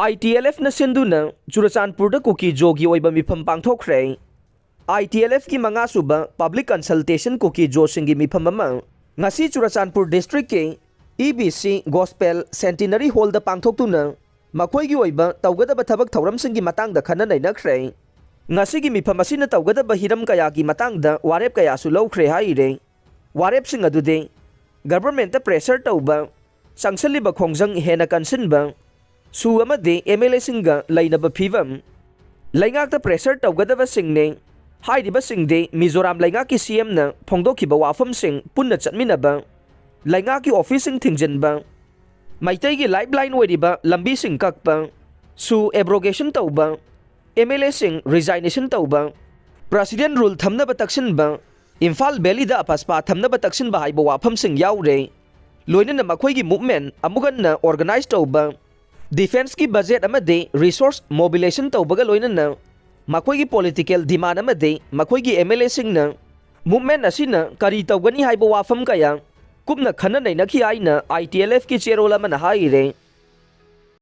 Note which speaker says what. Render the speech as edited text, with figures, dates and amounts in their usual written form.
Speaker 1: ITLF na Sinduna, Churachandpur da Kuki jogi Oiba Mipham Pangthokhre. ITLF ki mga suba public consultation Kuki jo singi Mipham ama. Ngasi Churachandpur district ke EBC Gospel Centenary Hall da pangthoktuna makhoi gi oiba tawgadaba thabak thauram singi matang da khana nainakre. Ngasi gi Mipham asina tawgadaba hiram kaya gi matang da warep kaya su lawkhre haire. Warep sing adude government da pressure tawba sangsaliba khongjang hena kansinba su amade MLA singa lainaba phivam laingak da pressure tawgadaba singne hairiba singde Mizoram laingak ki CM na phongdokhiba wafam sing punna chatminaba laingak ki office sing thingjinba maitai gi lifeline oiriba lambi sing kakpa su abrogation tawba MLA sing resignation tawba president rule thamnaba taksinba Imphal Valley da apaspa thamnaba taksinba haiba wafam sing yaure loinana makhoi gi movement amugan na organize tawba Defense ki budget amade resource mobilization tawbaga loinana makhoi gi political demand amade makhoi gi MLA singna movement asina kari tawgani haiba wafam kaya kupna khana naina khi aina ITLF ki cherola mana haire